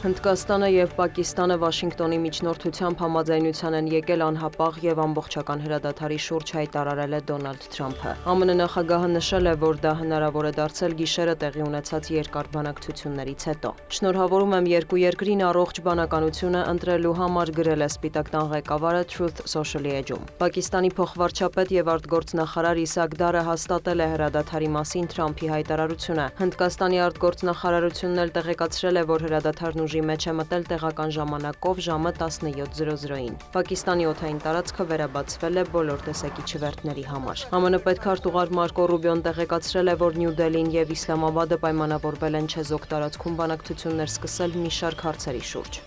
Հնդկաստանը եւ Պակիստանը Վաշինգտոնի միջնորդությամբ համաձայնության են եկել անհապաղ եւ ամբողջական հրադադարի շուրջ հայտարարել է Դոնալդ Թրամփը։ ԱՄՆ նախագահը նշել է, որ դա հնարավոր է դարձել գիշերը տեղի ունեցած երկար բանակցություններից հետո։ Շնորհավորում եմ երկու երկրին առողջ բանականությունը ընտրելու համար, գրել է Սպիտակ տան ղեկավարը Truth Social-ի էջում։ Պակիստանի փոխվարչապետ եւ արտգործնախարար Իսակ Դարը հաստատել է հրադադարի մասին Թրամփի հայտարարությունը։ Հնդկաստանի արտգործնախարարությունն էլ տեղեկացրել է, որ հրադադարն ուժի մեջ է մտել տեղական ժամանակով ժամը 17:00-ին։ Պակիստանի օդային տարածքը վերաբացվել է բոլոր տեսակի չվերթների համար։ ԱՄՆ պետքարտուղար Մարկո Ռուբիոն տեղեկացրել է, որ Նյու Դելին եւ Իսլամաբադը պայմանավորվել են չեզոք տարածքում բանակցություններ սկսել մի շարք հարցերի շուրջ։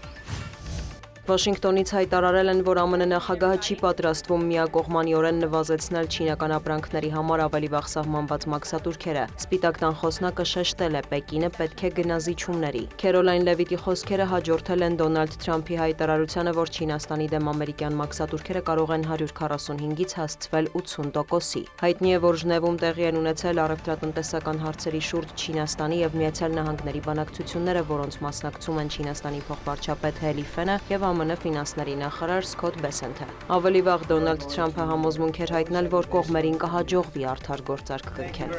Վաշինգտոնից հայտարարել են, որ ԱՄՆ նախագահը չի պատրաստվում միակողմանիորեն նվազեցնել չինական ապրանքների համար ավելի վաղ սահմանված մաքսատուրքերը։ Սպիտակ տան խոսնակը շեշտել է, Պեկինը պետք է գնա զիջումների։ Քերոլայն Լևիտի խոսքերը հաջորդել են Դոնալդ Թրամփի հայտարարությանը, որ Չինաստանի դեմ ամերիկյան մաքսատուրքերը կարող են 145-ից հասցվել 80%-ի։ Հայտնի է, որ Ժնևում տեղի են ունեցել առևտրատնտեսական հարցերի շուրջ Չինաստանի եւ Միացյալ Նահանգների բանակցությունները, որոնց մասնակցում են Չինաստանի փոխվարչապետ Հելի Ֆենը եւ ԱՄՆ ֆինանսների նախարար Սքոթ Բեսենթը։ Ավելի վաղ Դոնալդ Թրամփը համոզմունք էր հայտնել, որ կողմերին կհաջողվի արդար գործարք կնքել։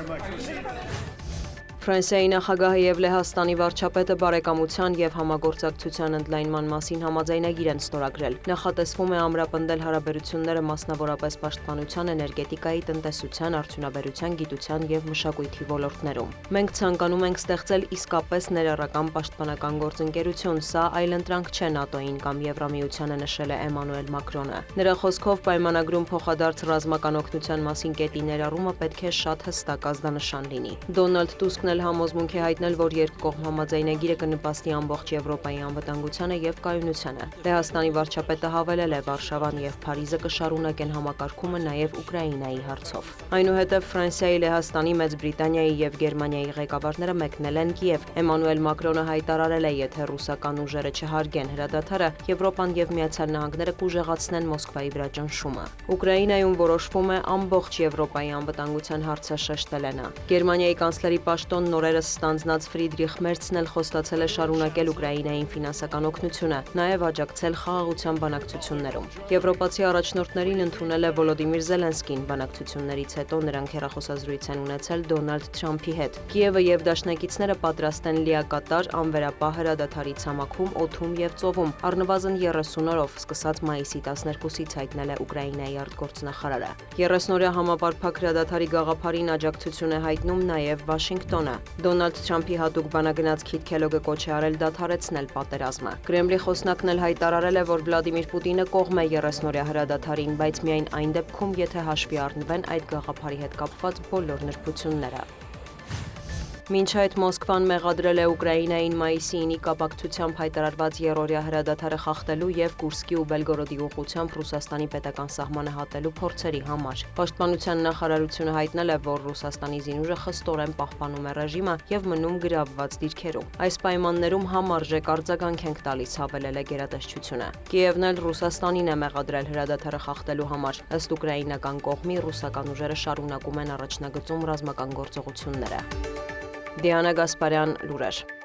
Ֆրանսիայի նախագահը եւ Լեհաստանի վարչապետը բարեկամության եւ համագործակցության ընդլայնման մասին համաձայնագիր են ստորագրել։ Նախատեսվում է ամրապնդել հարաբերությունները մասնավորապես պաշտպանության, էներգետիկայի, տնտեսության, արդյունաբերության, գիտության եւ մշակույթի ոլորտներում։ Մենք ցանկանում ենք ստեղծել իսկապես ներառական պաշտպանական գործընկերություն, սա այլընտրանք չէ ՆԱՏՕ-ին կամ Եվրամիությանը, նշել է Էմանուել Մակրոնը։ Նրա խոսքով պայմանագրում փոխադարձ ռազմական օգնության մասին կետի ներառումը պետք է շատ հստակ ազդանշան լինի։ Դոնալդ Տուսկն համոզմունք է հայտնել, որ երկկողմ համաձայնագիրը կնպաստի ամբողջ Եվրոպայի անվտանգությանը եւ կայունությանը։ Լեհաստանի վարչապետը հավելել է, Վարշավան եւ Փարիզը կշարունակեն համակարգումը նաեւ Ուկրաինայի հարցով։ Այնուհետև Ֆրանսիայի, Լեհաստանի, Մեծ Բրիտանիայի եւ Գերմանիայի ղեկավարները մեկնել են Կիև։ Էմանուել Մակրոնը հայտարարել է, եթե ռուսական ուժերը չհարգեն հրադադարը, Եվրոպան եւ Միացյալ Նահանգները կուժեղացնեն Մոսկվայի վրա ճնշումը։ Ուկրաինայում որոշվում է ամբողջ Եվրոպայի անվտանգության հարցը, շեշտել է նա։ Գերմանիայի կանցլերի պաշտոն նորերս ստանձնած Ֆրիդրիխ Մերցն էլ խոստացել է շարունակել Ուկրաինային ֆինանսական օգնությունը, նաև աջակցել խաղաղության բանակցություններում։ Եվրոպացի առաջնորդներին ընդունել է Վոլոդիմիր Զելենսկին, բանակցություններից հետո նրանք հեռախոսազրույց են ունեցել Դոնալդ Թրամփի հետ։ Կիևը եւ դաշնակիցները պատրաստ են լիակատար անվերապահ հրադադարի ցամաքում, օդում եւ ծովում, առնվազն 30 օրով, սկսած մայիսի 12-ից, հայտնել է Ուկրաինայի արտգործնախարարը։ 30-օրյա համապարփակ հրադադարի գաղափարին աջակցություն է հայտնում նաև Վաշինգտոնը։ Դոնալդ Թրամփի հատուկ բանագնաց Քիթ Քելոգը կոչ է արել դադարեցնել պատերազմը։ Կրեմլի խոսնակն էլ հայտարարել է, որ Վլադիմիր Պուտինը կողմ է 30-օրյա հրադադարին, բայց միայն այն դեպքում, եթե հաշվի առնվեն այդ գաղափարի հետ կապված բոլոր նրբությունները։ Մինչ այդ Մոսկվան մեղադրել է Ուկրաինային մայիսի 9-ի կապակցությամբ հայտարարված երրորդյա հրադադարը խախտելու եւ Կուրսկի ու Բելգորոդի ուղղությամբ Ռուսաստանի պետական սահմանը հատելու փորձերի համար։ Պաշտպանության նախարարությունը հայտնել է, որ Ռուսաստանի զինուժը խստորեն պահպանում է ռեժիմը եւ մնում գրավված դիրքերում։ Այս պայմաններում համարժեք արձագանք ենք տալիս, հավելել է գերատեսչությունը։ Կիևն էլ Ռուսաստանին է մեղադրել հրադադարը խախտելու համար։ Ըստ ուկրաինական կողմի, ռուսական ուժերը շարունակում են առաջնագծում ռազմական գործողությունները։ Դիանա Գասպարյան, լուրեր։